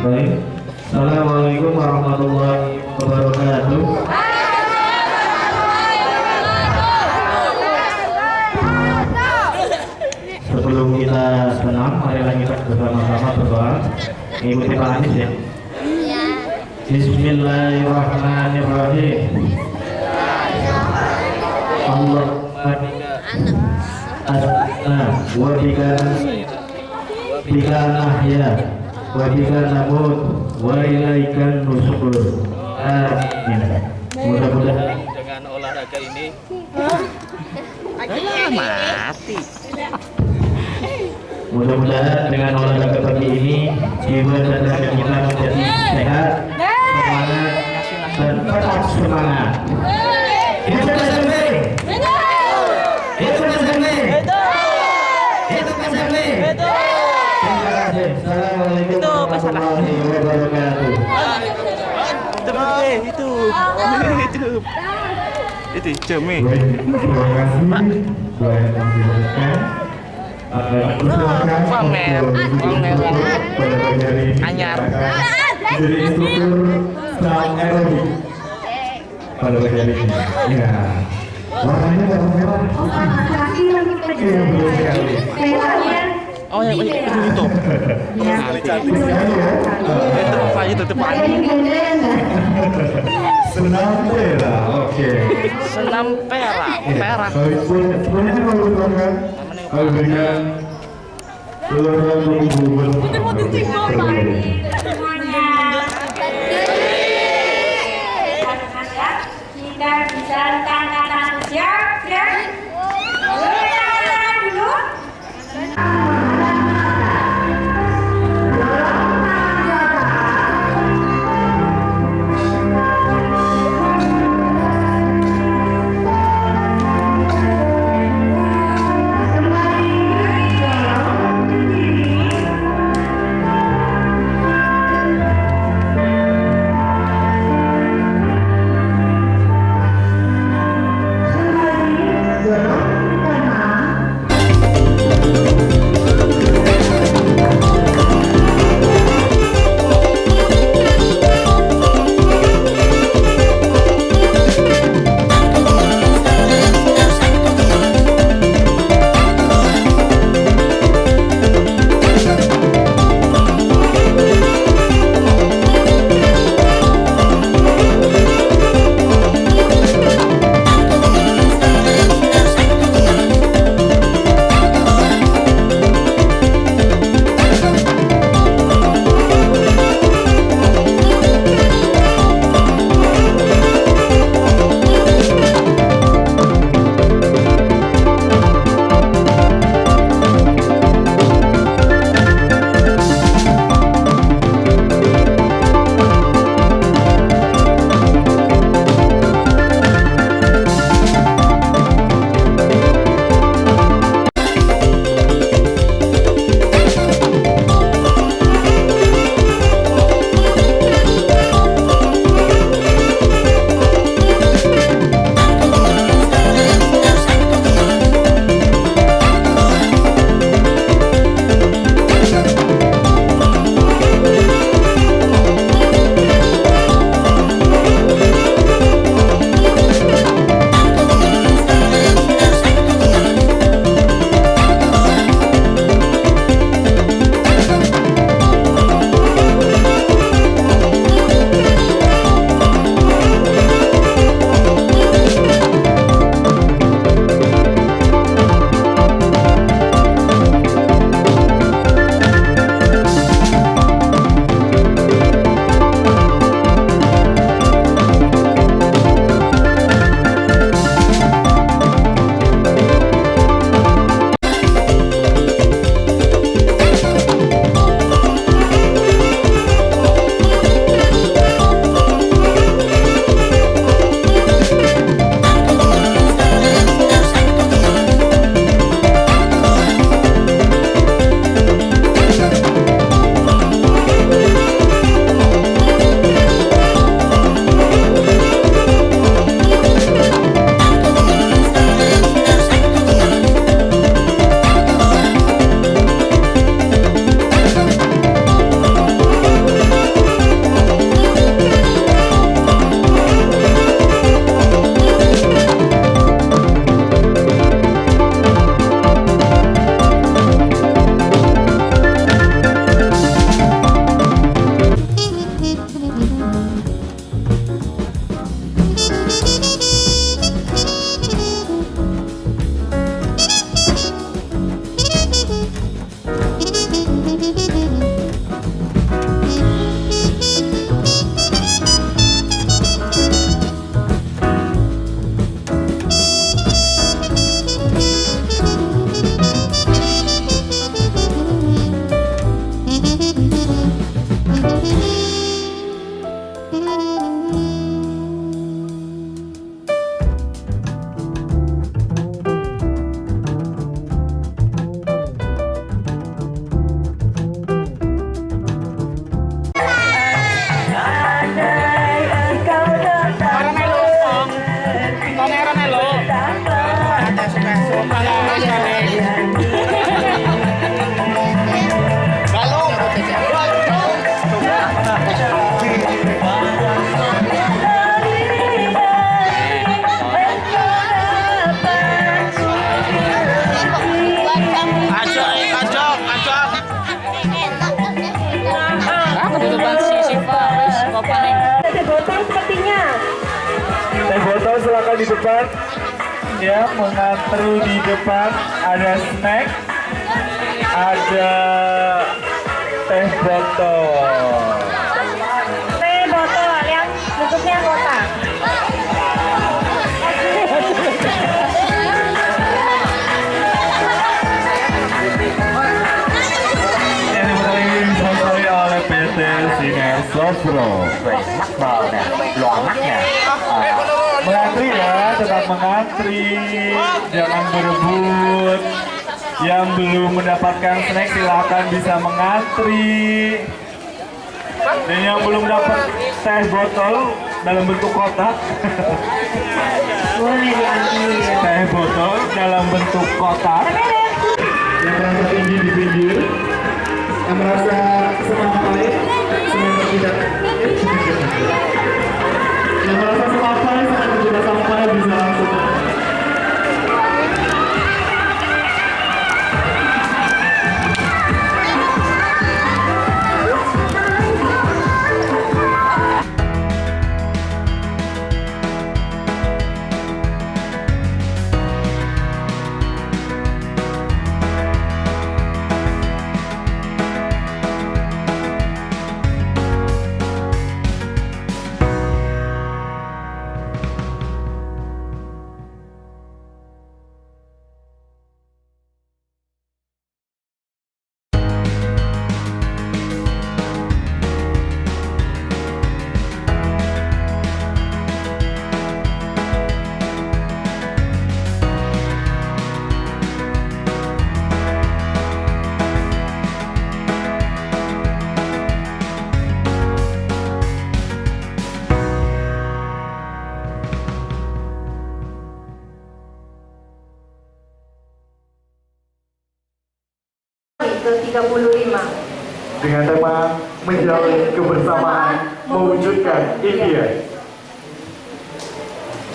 Baik. Assalamualaikum warahmatullahi wabarakatuh. Sebelum kita senam, marilah kita bersama-sama berdoa. Ikuti Pak Anies ya. Bismillahirrahmanirrahim. Allahumma asna wa bika nahya wa bika namut wa ilaikan nusyur. Amin. Mudah-mudahan dengan olahraga ini mati. Mudah-mudahan dengan olahraga pagi ini jiwa dan raga kita menjadi sehat, semangat, dan tetap semangat. Itu SMP. Itu SMP. Itu SMP. Terima kasih. Assalamualaikum warahmatullahi wabarakatuh. Itu cemi. Terima kasih. Pamer anyar. Jadi instruktur senam aerobik pada pagi hari ini. Ya, warnanya warna merah. Iya, betul sekali. Oh ya, itu. Cantik sekali ya. Itu depan. Senam pera, oke. Senam perak. Sebenarnya kan kalau kan, kalau berikan keluarga menghubung kita bisa tangan siap dan dulu. di depan, ya, mengantri di depan. Ada snack, ada teh botol. Teh botol yang bentuknya kotak. Yang paling disponsori oleh PT Singer Sosro. Mengantri ya, tetap mengantri, jangan berebut. Yang belum mendapatkan snack silakan bisa mengantri. Dan yang belum dapat teh botol dalam bentuk kotak, Boleh diambil. teh botol dalam bentuk kotak. Yang merasa tinggi di pinggir, yang merasa semampai, semoga tidak. Yang merasa semampai, semoga tidak sampai bisa langsung. ke-35 Dengan tema menjalin kebersamaan mewujudkan India.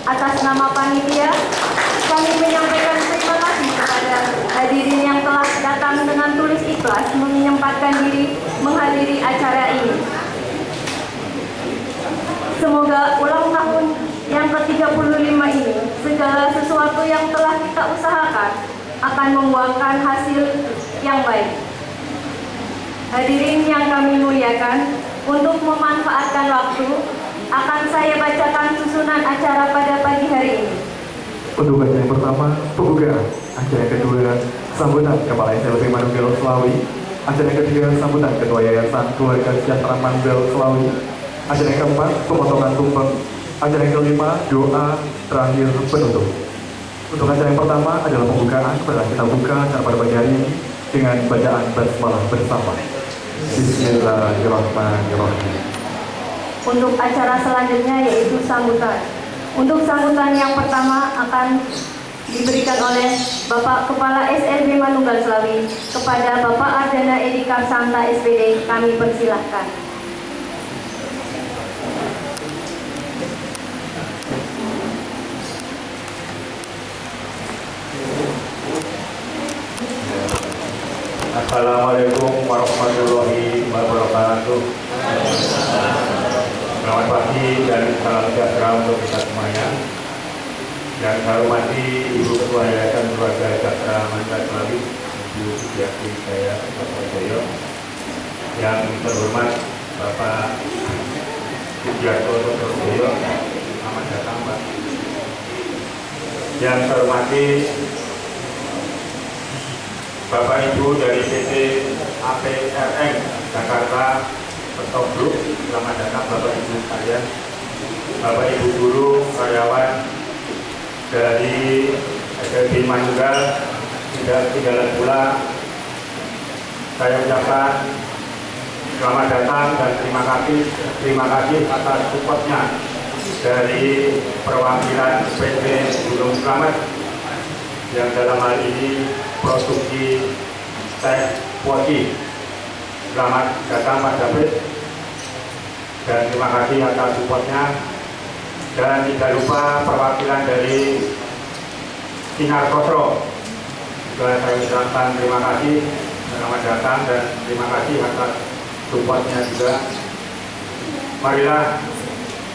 atas nama panitia kami menyampaikan terima kasih kepada hadirin yang telah datang dengan tulis ikhlas menyempatkan diri menghadiri acara ini. Semoga ulang tahun yang ke-35 ini segala sesuatu yang telah kita usahakan akan membuahkan hasil yang baik. Hadirin yang kami muliakan, untuk memanfaatkan waktu, akan saya bacakan susunan acara pada pagi hari ini. Untuk acara yang pertama, pembukaan. Acara yang kedua, sambutan Kepala SLB Manunggal Selawi. Acara yang ketiga, sambutan Ketua Yayasan Keluarga Sejahtera Manunggal Selawi. Acara yang keempat, pemotongan tumpeng. Acara yang kelima, doa terakhir penutup. Untuk acara yang pertama adalah pembukaan. Kita buka acara pada pagi hari ini dengan bacaan basmalah bersama. Bismillahirrahmanirrahim. Untuk acara selanjutnya yaitu sambutan. Untuk sambutan yang pertama akan diberikan oleh Bapak Kepala SLB Manunggal Selawi kepada Bapak Ardana Edi Karsanta SPD. Kami persilahkan. Assalamualaikum warahmatullahi wabarakatuh. Selamat pagi dan salam sejahtera untuk kita semuanya. Yang saya hormati Ibu Ketua Yayasan Keluarga Sejahtera Manunggal Selawi, Ibu Sudiati saya Bapak Joyo. Yang terhormat Bapak Sudiarto Dr. Joyo, selamat datang Pak. Yang saya hormati Bapak Ibu dari PT APRM Jakarta Stop Group, selamat datang Bapak Ibu sekalian. Bapak Ibu guru, karyawan dari SLB Manunggal, tidak ketinggalan pula saya ucapkan selamat datang dan terima kasih atas supportnya dari perwakilan PT Gunung Slamet yang dalam hal ini produksi teh Poci. Selamat datang Pak David dan terima kasih atas supportnya. Dan tidak lupa perwakilan dari Sinar Sosro juga saya ucapkan terima kasih, selamat datang dan terima kasih atas supportnya juga. Marilah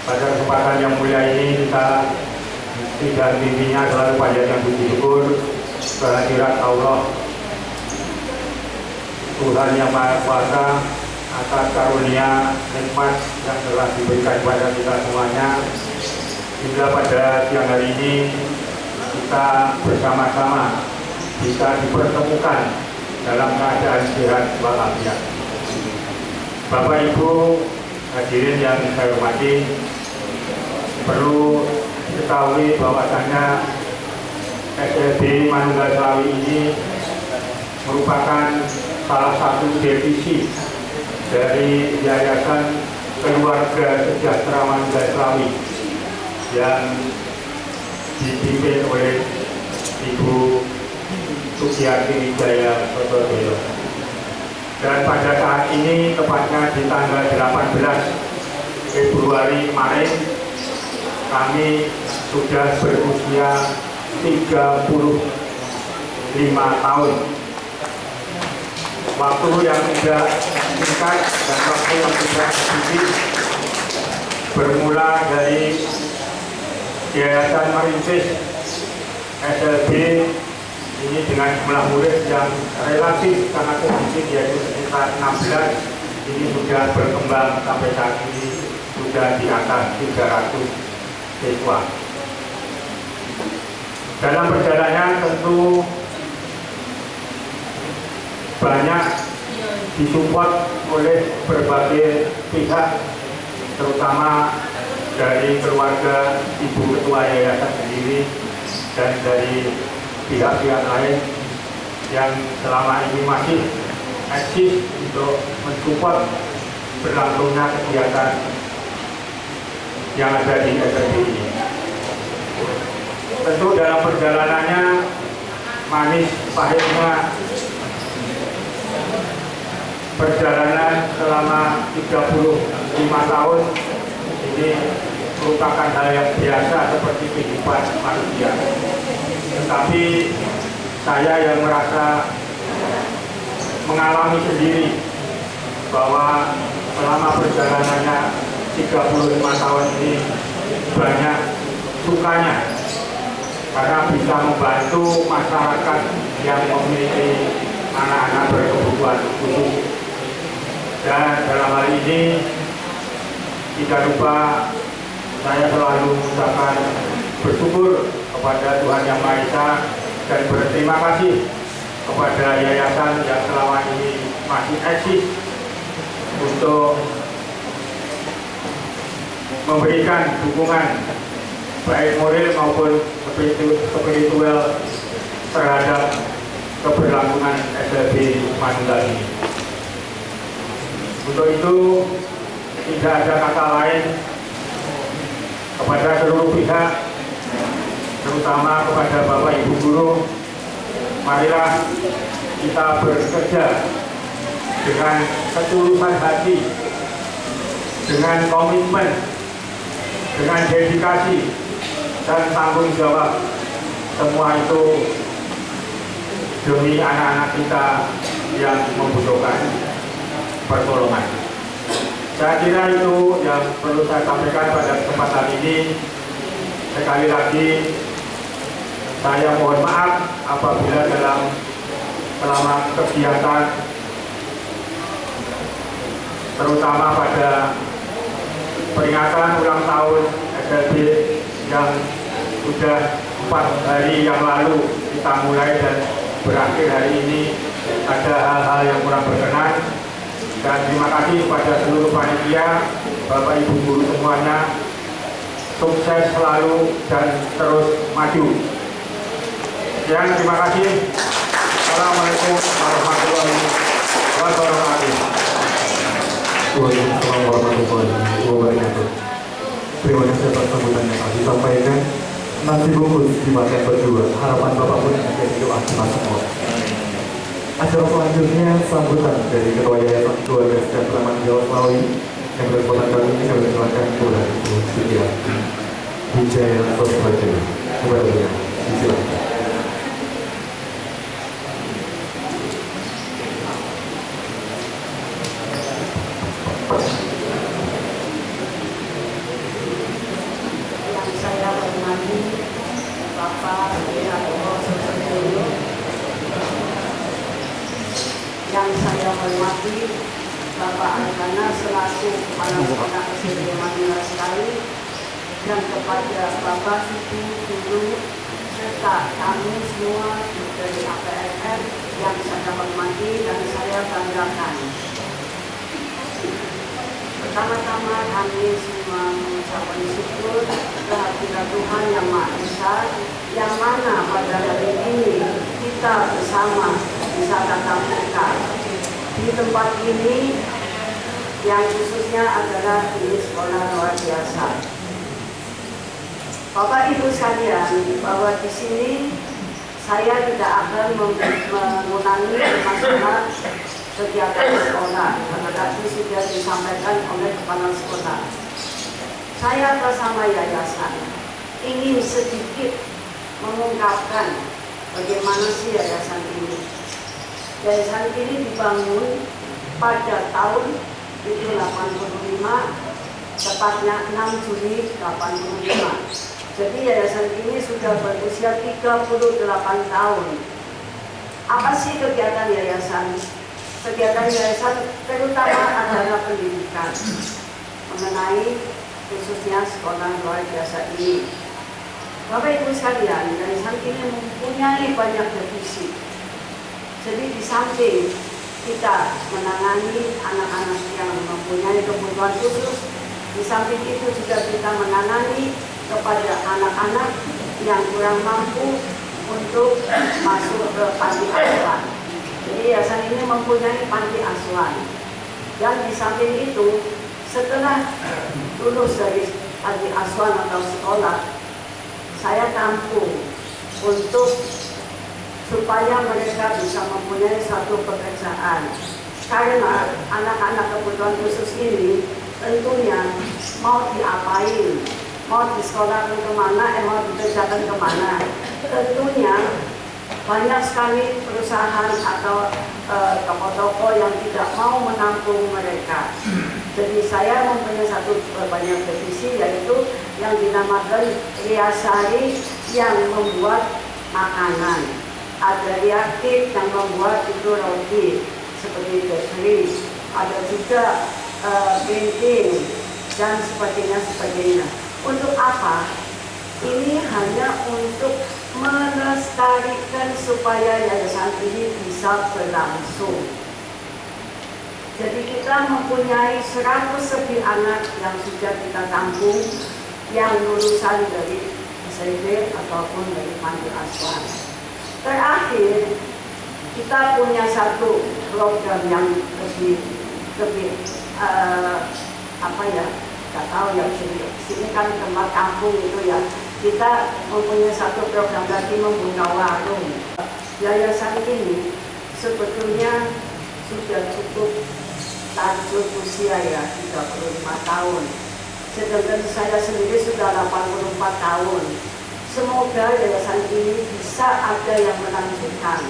pada kesempatan yang mulia ini kita dan mimpinya selalu panjatkan puji syukur kehadirat Allah Tuhan yang Maha Kuasa atas karunia nikmat yang telah diberikan kepada kita semuanya, hingga pada siang hari ini kita bersama-sama bisa dipertemukan dalam keadaan sehat walafiat. Bapak Ibu hadirin yang saya hormati, perlu diketahui bahwasannya SLB Manunggal Slawi ini merupakan salah satu divisi dari Yayasan Keluarga Sejahtera Manunggal Slawi yang dipimpin oleh Ibu Sugiarti Wijaya Sotodoyo. Dan pada saat ini, tepatnya di tanggal 18 Februari kemarin, kami sudah berusia 35 tahun. Waktu yang tidak singkat dan waktu yang tidak sedikit, bermula dari Yayasan merintis SLB ini dengan jumlah murid yang relatif sangat sedikit, yaitu sekitar 16, ini sudah berkembang sampai saat ini sudah di atas 300 siswa. Dalam perjalanan tentu banyak disupport oleh berbagai pihak, terutama dari keluarga Ibu Ketua Yayasan sendiri dan dari pihak-pihak lain yang selama ini masih eksis untuk mensupport berlangsungnya kegiatan yang ada di SLB ini. Tentu dalam perjalanannya manis pahitnya perjalanan selama 35 tahun ini merupakan hal yang biasa seperti kehidupan manusia. Tetapi saya yang merasa mengalami sendiri bahwa selama perjalanannya 35 tahun ini banyak sukanya, karena bisa membantu masyarakat yang memiliki anak-anak berkebutuhan khusus. Dan dalam hal ini tidak lupa saya selalu mengucapkan bersyukur kepada Tuhan Yang Maha Esa dan berterima kasih kepada yayasan yang selama ini masih eksis untuk memberikan dukungan baik moral maupun spiritual terhadap keberlangsungan SLB Manunggal ini. Untuk itu tidak ada kata lain kepada seluruh pihak, terutama kepada Bapak Ibu Guru, marilah kita bekerja dengan ketulusan hati, dengan komitmen, dengan dedikasi dan tanggung jawab. Semua itu demi anak-anak kita yang membutuhkan pertolongan. Saya kira itu yang perlu saya sampaikan pada kesempatan ini. Sekali lagi saya mohon maaf apabila selama kegiatan, terutama pada peringatan ulang tahun SLB yang sudah 4 hari yang lalu kita mulai dan berakhir hari ini, ada hal-hal yang kurang berkenan. Dan terima kasih kepada seluruh panitia, Bapak Ibu Guru semuanya, sukses selalu dan terus maju. Sekian, terima kasih. Assalamualaikum warahmatullahi wabarakatuh. Waalaikumsalam warahmatullahi wabarakatuh. Terima kasih atas sambutan yang telah disampaikan. Nasi bungkus dimakan berdua. Harapan Bapak pun menjadi doa kita semua. Acara selanjutnya sambutan dari Ketua Yayasan Keluarga Sejahtera Manunggal Slawi yang berkesempatan kali ini kami persilakan kepada Ibu Sugiarti Wijaya Sotodoyo. Kepada beliau, silakan. Yang saya hormati selaku Kepala Sekolah SLB Manunggal Selawi, dan kepada Bapak, Ibu, Guru, serta kami semua dari APRR yang saya hormati dan saya banggakan. Pertama-tama kami semua mengucapkan syukur kehadirat Tuhan Yang Maha Esa, yang mana pada hari ini kita bersama bisa tatap muka di tempat ini, yang khususnya adalah di sekolah luar biasa. Bapak Ibu sekalian, bahwa di sini saya tidak akan mengulangi masalah kegiatan sekolah, karena tadi sudah disampaikan oleh kepala sekolah. Saya bersama yayasan ingin sedikit mengungkapkan bagaimana sih yayasan ini. Yayasan ini dibangun pada tahun 1985, tepatnya 6 Juli 1985. Jadi yayasan ini sudah berusia 38 tahun. Apa sih kegiatan yayasan? Kegiatan yayasan terutama adalah pendidikan mengenai khususnya sekolah luar biasa ini. Bapak Ibu sekalian, yayasan ini mempunyai banyak divisi. Jadi di samping kita menangani anak-anak yang mempunyai kebutuhan khusus, di samping itu juga kita menangani kepada anak-anak yang kurang mampu untuk masuk ke panti asuhan. Jadi yayasan ini mempunyai panti asuhan. Dan di samping itu, setelah lulus dari panti asuhan atau sekolah, saya tampung untuk supaya mereka bisa mempunyai satu pekerjaan. Karena anak-anak kebutuhan khusus ini tentunya mau diapain, mau di sekolah kemana, mau dikerjakan kemana. Tentunya banyak sekali perusahaan atau toko-toko yang tidak mau menampung mereka. Jadi saya mempunyai satu banyak divisi, yaitu yang dinamakan Riasari yang membuat makanan. Ada Riaktif yang membuat itu roti seperti bakery. Ada juga painting dan sebagainya. Untuk apa? Ini hanya untuk melestarikan supaya yayasan ini bisa berlangsung. Jadi kita mempunyai 100 lebih anak yang sudah kita tampung, yang lulusan dari SLB ataupun dari panti asuhan. Terakhir, kita punya satu program yang lebih nggak tahu ya, sini kan tempat kampung itu ya. Kita mempunyai satu program lagi membuka warung. Yayasan ini sebetulnya sudah cukup lanjut usia ya, 35 tahun. Sedangkan saya sendiri sudah 84 tahun. Semoga yayasan ini bisa ada yang melanjutkan.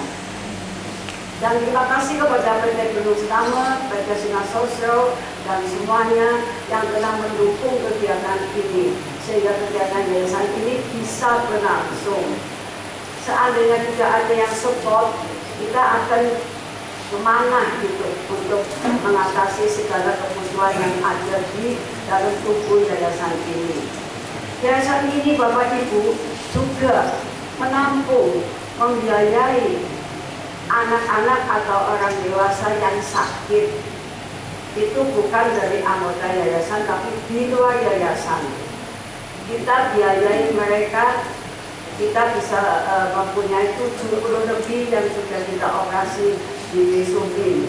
Dan terima kasih kepada PT Gunung Selamet, PT Sinar Sosial, dan semuanya yang telah mendukung kegiatan ini, sehingga kegiatan yayasan ini bisa berlangsung. Seandainya tidak ada yang support, kita akan kemana gitu untuk mengatasi segala kebutuhan yang ada di dalam tubuh yayasan ini. Yayasan ini Bapak Ibu juga menampung, membiayai anak-anak atau orang dewasa yang sakit. Itu bukan dari anggota yayasan, tapi di luar yayasan. Kita biayai mereka, kita bisa mempunyai 70 lebih yang sudah kita operasi di Subin.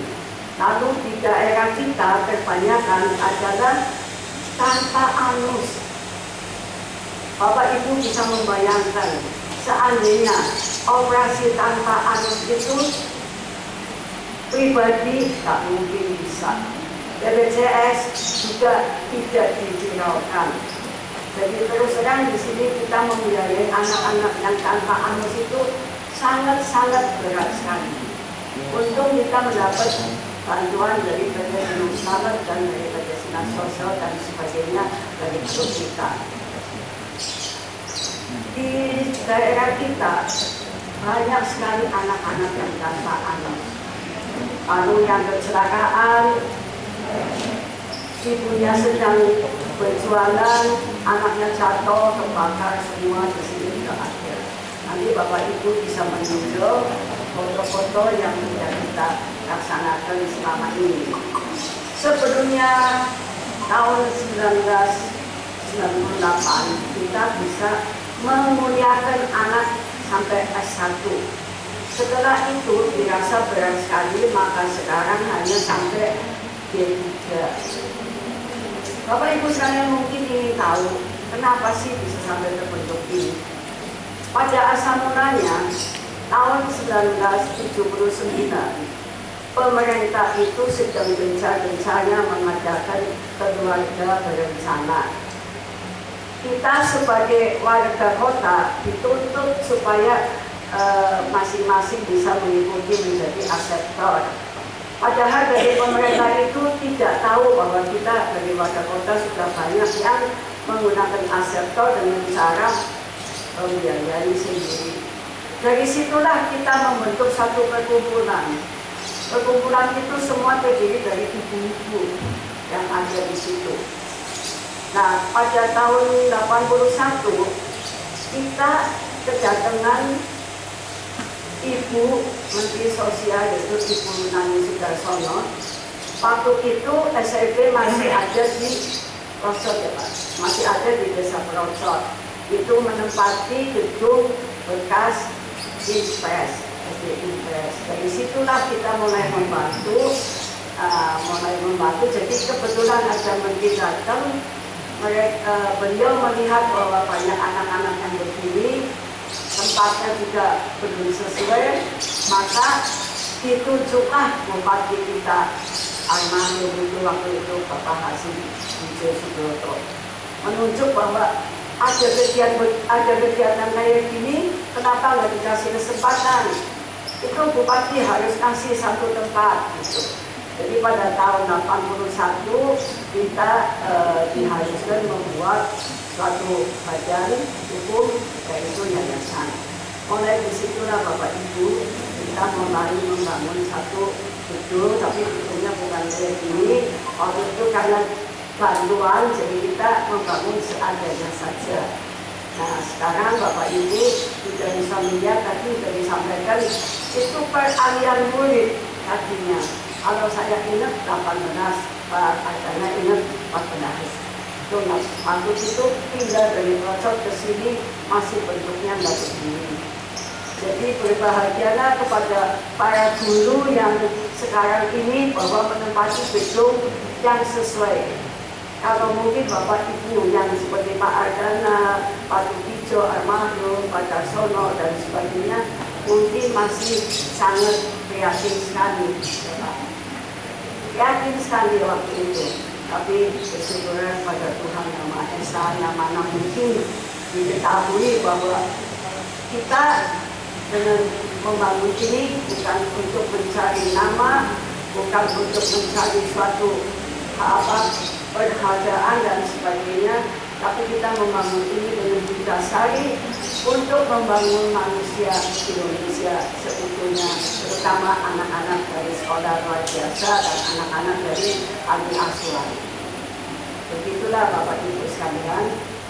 Lalu di daerah kita kebanyakan adalah tanpa anus. Bapak Ibu bisa membayangkan, seandainya operasi tanpa anus itu pribadi tak mungkin bisa. BPJS juga tidak diviralkan. Jadi terus terang di sini kita membiayai anak-anak yang tanpa anus itu sangat-sangat berat sekali. Untung kita mendapat bantuan dari PT Gunung Selamet dan dari PT Sinar Sosial dan sebagainya dari grup kita. Di daerah kita banyak sekali anak-anak yang tanpa anus. Lalu yang kecelakaan ibunya sedang berjualan, anaknya jatuh, terbakar semua di sini nggak ada. Nanti Bapak Ibu bisa menunjuk foto-foto yang sudah kita laksanakan selama ini. Sebelumnya tahun 1998 kita bisa memuliakan anak sampai S1. Setelah itu dirasa berat sekali, maka sekarang hanya sampai D3. Bapak Ibu sekalian mungkin ingin tahu kenapa sih bisa sampai terbentuk ini. Pada asal mulanya tahun 1979 pemerintah itu sedang gencar-gencarnya mengadakan keluarga berencana. Kita sebagai warga kota dituntut supaya masing-masing bisa mengikuti menjadi aseptor. Padahal dari pemerintah itu tidak tahu bahwa kita dari warga kota sudah banyak yang menggunakan aseptor dengan cara membiayai sendiri. Dari situlah kita membentuk satu perkumpulan. Perkumpulan itu semua terdiri dari ibu-ibu yang ada di situ. Nah, pada tahun 81 kita kedatangan Ibu Menteri Sosial, yaitu Ibu Nani Sudarsono. Waktu itu SLB masih ada di Procot ya Pak, masih ada di Desa Procot. Itu menempati gedung bekas Impres, SD Impres. Dari situlah kita mulai membantu. Jadi kebetulan ada menteri datang, beliau melihat bahwa banyak anak-anak yang begini, tempatnya juga belum sesuai, maka ditunjuklah bupati kita almarhum itu waktu itu Bapak Hasim Wijaya Subroto menunjuk bahwa ada kegiatan kayak gini, kenapa nggak dikasih kesempatan? Itu bupati harus kasih satu tempat gitu. Jadi pada tahun 81 kita diharuskan membuat suatu badan hukum, yaitu yayasan. Mulai disitulah Bapak Ibu kita mulai membangun satu gedung, tapi gedungnya bukan kayak gini. Waktu itu karena bantuan, jadi kita membangun seadanya saja. Nah sekarang Bapak Ibu sudah bisa melihat, tadi sudah disampaikan itu peralihan murid tadinya. Kalau saya ingat 18, Pak Adana ingat 14. Waktu itu pindah dari Procot ke sini masih bentuknya nggak begini. Jadi berbahagialah kepada para guru yang sekarang ini bahwa menempati gedung yang sesuai. Kalau mungkin Bapak Ibu yang seperti Pak Ardana, Pak Tukijo, almarhum, Pak Darsono dan sebagainya mungkin masih sangat prihatin sekali. Yakin sekali waktu itu. Tapi bersyukur pada Tuhan Yang Maha Esa yang mana mungkin diketahui bahwa kita dengan membangun ini bukan untuk mencari nama, bukan untuk mencari suatu penghargaan dan sebagainya, tapi kita membangun ini dengan didasari untuk membangun manusia Indonesia seutuhnya, terutama anak-anak dari sekolah luar biasa dan anak-anak dari panti asuhan. Begitulah Bapak Ibu sekalian.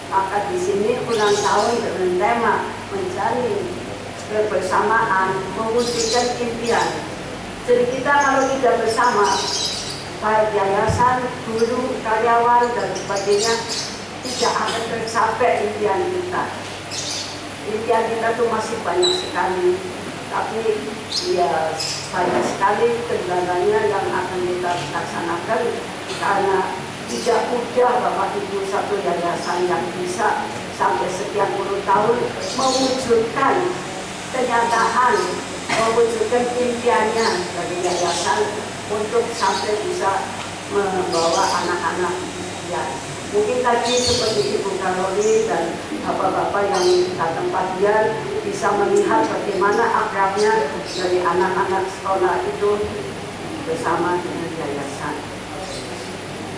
Maka di sini ulang tahun dengan tema menjalin kebersamaan, mewujudkan impian. Jadi kita kalau tidak bersama, baik yayasan, guru, karyawan dan sebagainya, tidak akan tercapai impian kita. Impian kita tuh masih banyak sekali, tapi ya banyak sekali kendalanya yang akan kita laksanakan karena tidak mudah Bapak Ibu satu yayasan yang bisa sampai sekian puluh tahun mewujudkan kenyataan, mewujudkan impiannya dari yayasan untuk sampai bisa membawa anak-anak impian. Mungkin tadi seperti Ibu Karoli dan bapak-bapak yang datang padian bisa melihat bagaimana akrabnya dari anak-anak sekolah itu bersama dengan yayasan.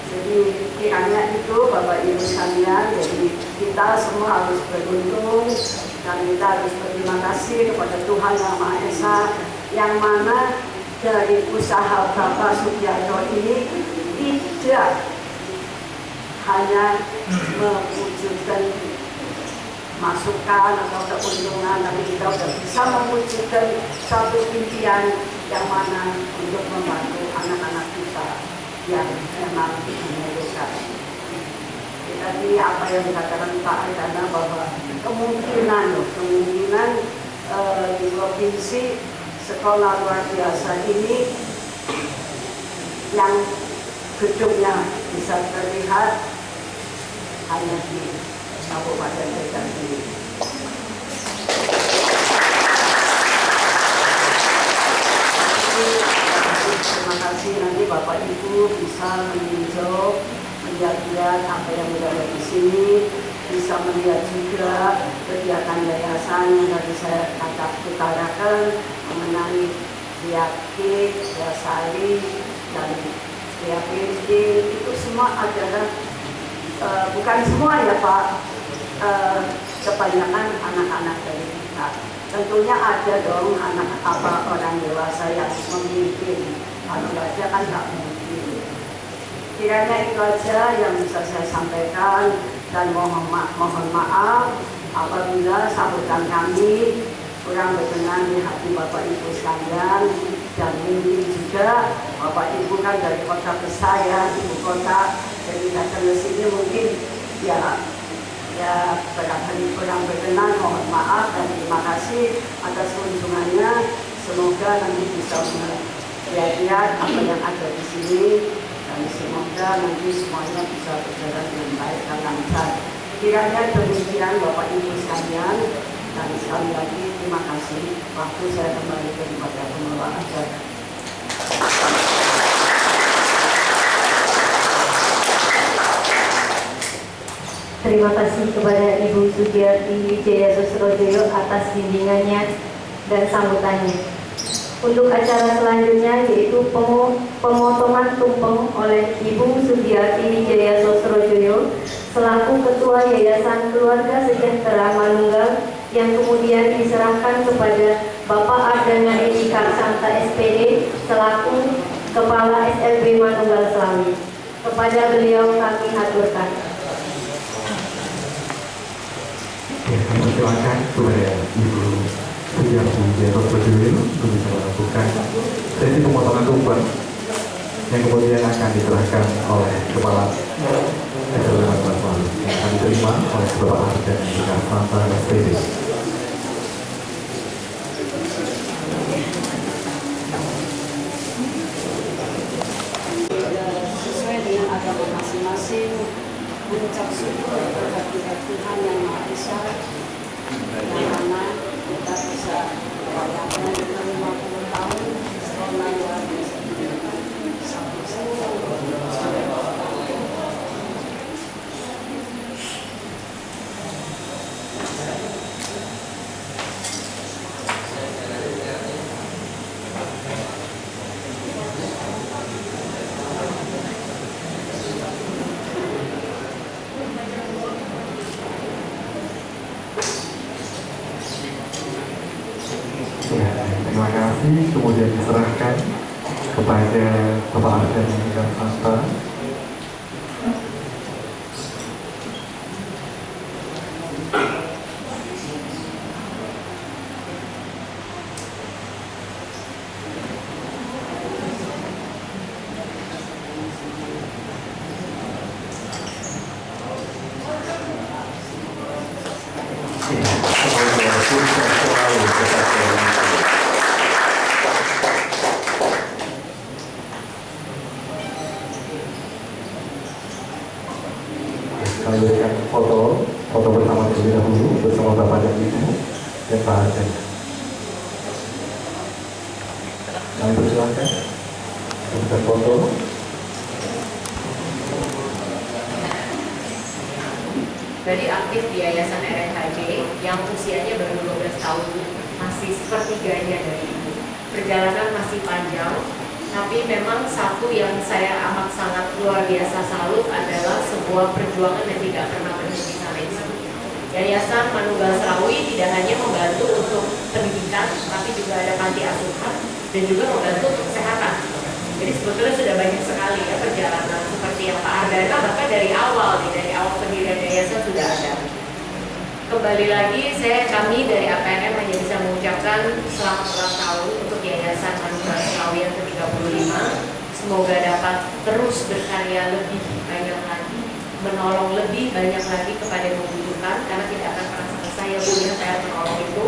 Jadi kiranya itu Bapak Ibu sekalian, jadi kita semua harus beruntung dan kita harus berterima kasih kepada Tuhan Yang Maha Esa yang mana dari usaha Bapak Sugiarto ini tidak hanya mewujudkan masukan atau keuntungan, tapi kita sudah bisa mewujudkan satu impian yang mana untuk membantu anak-anak kita yang memang memerlukan. Tadi apa yang dikatakan Pak Ardana bahwa kemungkinan di provinsi sekolah luar biasa ini yang gedungnya bisa terlihat hanya di Kabupaten Tegal ini. Terima kasih, nanti Bapak Ibu bisa meninjau, melihat apa yang berada di sini, bisa melihat juga kegiatan yayasan yang tadi saya utarakan mengenai Diakik, Sari, dan PAPD, itu semua adalah bukan semua ya Pak, kebanyakan anak-anak dari kita. Tentunya ada dong orang dewasa yang memimpin, kalau baca kan nggak mungkin. Kiranya itu aja yang bisa saya sampaikan, dan mohon maaf apabila sambutan kami kurang berkenan di hati Bapak Ibu sekalian, dan mungkin juga Bapak Ibu kan dari kota besar ya, ibu kota, jadi datang ke sini mungkin ya barangkali kurang berkenan, mohon maaf dan terima kasih atas kunjungannya. Semoga nanti bisa melihat apa yang ada di sini, dan semoga nanti semuanya bisa berjalan dengan baik dan lancar. Kiranya demikian Bapak Ibu sekalian, dan sekali lagi terima kasih. Waktu saya kembalikan kepada pengelola acara. Terima kasih kepada Ibu Sugiarti Wijaya Sosrojoyo atas bimbingannya dan sambutannya. Untuk acara selanjutnya yaitu pemotongan tumpeng oleh Ibu Sugiarti Wijaya Sosrojoyo selaku Ketua Yayasan Keluarga Sejahtera Manunggal, yang kemudian diserahkan kepada Bapak Ardana Edi Karsanta SPD selaku Kepala SLB Manunggal Slawi. Kepada beliau kami aturkan. Silakan kepada Ibu Sugiarti Wijaya Sosrojoyo untuk bisa melakukan sesi pemotongan tumpeng yang kemudian akan diserahkan oleh Kepala SLB Manunggal Slawi yang akan diterima oleh Bapak Ardana Edi Karsanta SPD. Sesuai dengan agama masing-masing, mengucap syukur kepada Tuhan yang Maha Esa, yang mana kita bisa merayakan 50 tahun sekolah luar biasa Terima kasih, kemudian diserahkan kepada Bapak Ardana Edi Karsanta. Kami berikan foto bersama terlebih dahulu bersama Bapak dan Ibu dan Pak Ardana. Kami persilakan untuk foto. Dari aktif di Yayasan RSHJ yang usianya baru 12 tahun, masih sepertiganya dari ibu. Perjalanan masih panjang, tapi memang satu yang saya amat sangat luar biasa salut adalah sebuah perjuangan yang tidak pernah berhenti sampai di sini. Yayasan Manunggal Slawi tidak hanya membantu untuk pendidikan, tapi juga ada panti asuhan dan juga membantu untuk kesehatan. Jadi sebetulnya sudah banyak sekali ya perjalanan seperti yang Pak Ardana bahkan dari awal pendirian yayasan sudah ada. Kembali lagi kami dari APRM hanya bisa mengucapkan selamat ulang tahun untuk Yayasan Manugal Slawi yang ke-35. Semoga dapat terus berkarya lebih banyak lagi, menolong lebih banyak lagi kepada yang membutuhkan, karena tidak akan pernah selesai ya Bu ya saya menolong itu.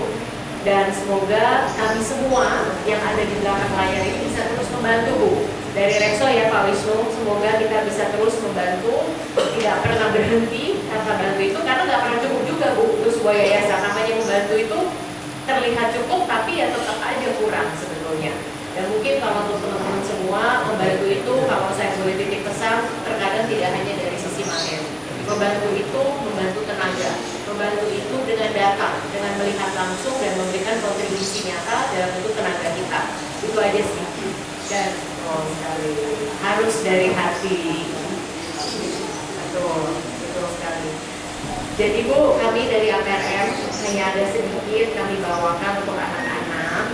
Dan semoga kami semua yang ada di belakang layar ini bisa terus membantu Bu. Dari Rekso ya Pak Wisnu, semoga kita bisa terus membantu, tidak pernah berhenti tanpa bantu itu, karena nggak pernah cukup juga Bu untuk sebuah yayasan. Namanya membantu itu terlihat cukup, tapi ya tetap aja kurang sebetulnya. Dan mungkin kalau untuk teman-teman semua, membantu itu kalau saya boleh titip pesan, terkadang tidak hanya dari sisi materi. Membantu itu membantu tenaga, membantu itu dengan data, dengan melihat langsung dan memberikan kontribusi nyata dalam bentuk tenaga kita. Itu aja sih. Dan sekali harus dari hati. Betul sekali. Jadi Bu, kami dari APRM hanya ada sedikit kami bawakan untuk anak-anak.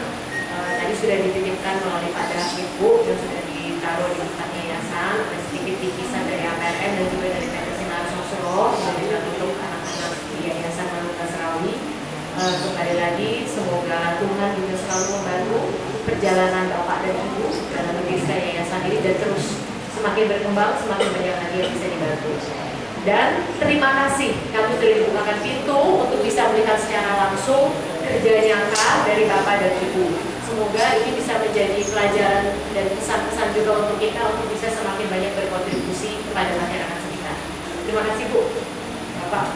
Tadi sudah dititipkan melalui Pak David Bu, yang sudah ditaruh di tempat yayasan. Ada sedikit bingkisan dari APRM dan juga dari PT Sinar Sosro memberikan untuk anak-anak di Yayasan Manugal Slawi. Kembali lagi, semoga Tuhan juga selalu membantu perjalanan Bapak dan Ibu dalam mendirikan yayasan ini dan terus semakin berkembang, semakin banyak lagi yang bisa dibantu. Dan terima kasih, kami telah dibukakan pintu untuk bisa melihat secara langsung kerja nyata dari Bapak dan Ibu. Semoga ini bisa menjadi pelajaran dan pesan-pesan juga untuk kita untuk bisa semakin banyak berkontribusi kepada masyarakat sekitar. Terima kasih Bu, Bapak.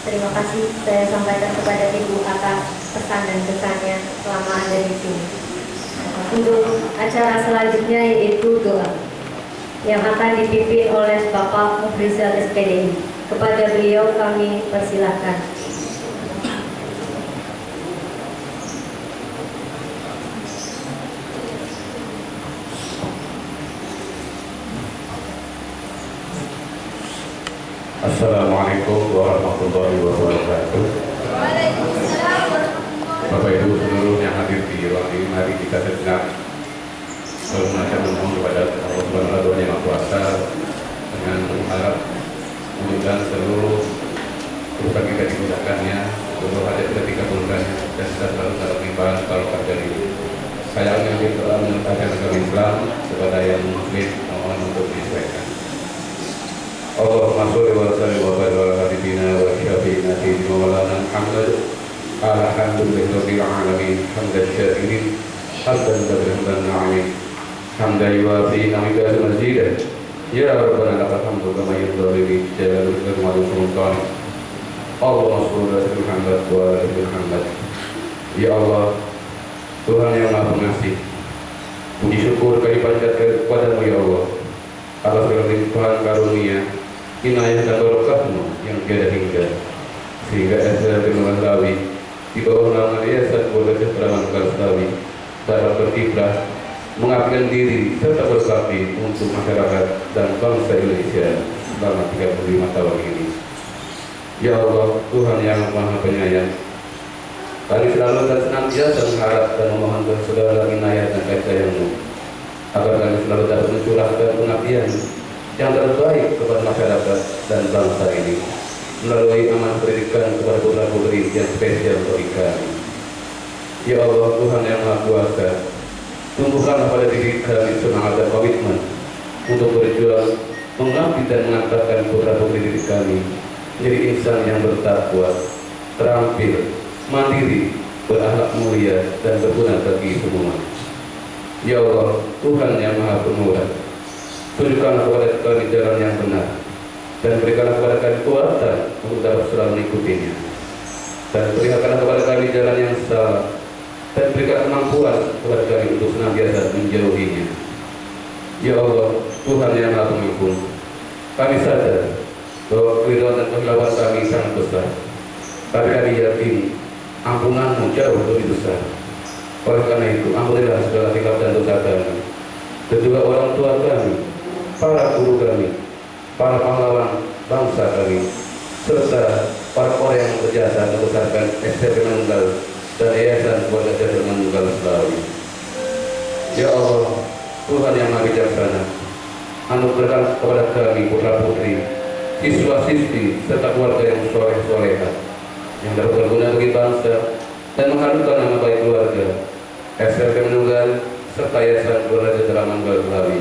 Terima kasih saya sampaikan kepada Ibu atas pesan dan kesannya selama ada di sini. Untuk acara selanjutnya yaitu doa yang akan dipimpin oleh Bapak Mufrizal SPDI. Kepada beliau kami persilahkan. Assalamualaikum warahmatullahi wabarakatuh. Bapak Ibu seluruh yang hadir di ruang ini, mari kita sejenak bermunajat memohon kepada Allah Subhanahu Yang Maha Kuasa dengan berharap mudah seluruh urusan kita dimudahkannya, seluruh hajat kita dikabulkan dan kita selalu dalam limpahan barokah dari saya yang telah menentangkan agama Islam kepada yang muslim mohon untuk disesuaikan. Allahumma sholli wa sallim wa barik ala habibina wa syafiina sayyidina maulana Muhammad ala hamdulillahi rabbil alamin hamdan syakirin hamdan kabirhan na'im hamdan yuwafi ni'matahu mazidan ya rabbana lakal hamdu kama yanbaghi li jalali wajhika wa sultanik. Allahumma sholli wa sallim Muhammad wa ala Muhammad. Ya Allah, Tuhan yang Maha Pengasih, puji syukur kami panjatkan kepadamu ya Allah atas segala limpahan karunia, inayah dan barokahmu yang tiada hingga, sehingga SLB Manugal Slawi di bawah naungan Yayasan Keluarga Sejahtera Manugal Slawi dapat berkiprah mengabdikan diri serta berbakti untuk masyarakat dan bangsa Indonesia selama 35 tahun ini. Ya Allah, Tuhan yang Maha Penyayang, kami selalu dan senantiasa mengharap dan memohon segala inayah dan kasih sayang-Mu agar kami selalu dapat mencurahkan pengabdian yang terbaik kepada masyarakat dan bangsa ini melalui amanah pendidikan kepada putra-putri yang spesial bagi kami. Ya Allah, Tuhan yang Maha Kuasa, tumbuhkanlah pada diri kami semangat dan komitmen untuk berjuang mengabdi dan mengantarkan putra-putri diri kami menjadi insan yang bertakwa, terampil, mandiri, berakhlak mulia dan berguna bagi semua. Ya Allah, Tuhan yang Maha Pemurah, tunjukkanlah kepada kami jalan yang benar dan berikanlah kepada kami kekuatan untuk dapat selalu mengikutinya, dan berikanlah kepada kami jalan yang salah dan berikan kemampuan kepada kami untuk senantiasa menjauhinya. Ya Allah, Tuhan yang Maha Pengampun, kami sadar bahwa keliruan dan kehilapan kami sangat besar, tapi kami yakin ampunan-Mu jauh lebih besar. Oleh karena itu, ampunilah segala tingkah dan dosa kami, dan juga orang tua kami, para guru kami, para pahlawan bangsa kami, serta orang-orang yang berjasa membesarkan STP Manunggal dan Yayasan Keluarga Jasa Manunggal Selawi. Ya Allah, Tuhan yang Maha Bijaksana, anugerahkan kepada kami putra-putri, siswa-siswi serta keluarga yang soleh-soleha yang dapat berguna bagi bangsa dan mengharumkan nama baik keluarga SLB Manunggal serta Yayasan Keluarga Jasa Manunggal Selawi.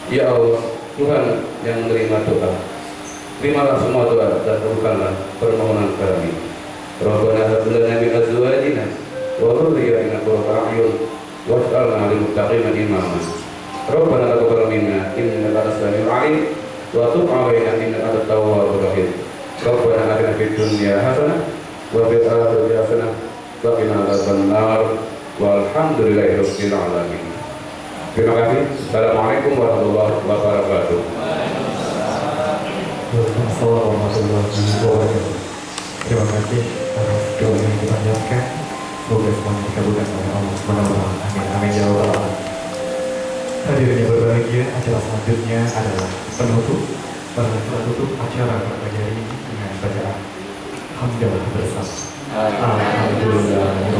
Ya Allah, Tuhan yang menerima doa, terimalah semua doa dan kabulkanlah permohonan kami. Rabbana hab lana min azwajina wa dhurriyyatina qurrata a'yun waj'alna lil muttaqina imama. Rabbana taqabbal minna innaka antas samiul 'alim wa tub 'alaina innaka antat tawwabur rahim. Rabbana atina fid dunya hasanah wa fil akhirati hasanah wa qina adzabannar. Walhamdulillahirabbil alamin. Terima kasih. Assalamualaikum warahmatullahi wabarakatuh. Assalamualaikum warahmatullahi wabarakatuh. Terima kasih atas doa yang dipanjatkan. Semoga semuanya dikabulkan oleh Allah SWT. Amin. Amin ya rabbal alamin. Hadirin yang berbahagia, acara selanjutnya adalah penutup. Penutup acara berbahagia ini dengan bacaan hamdalah bersama. Alhamdulillah.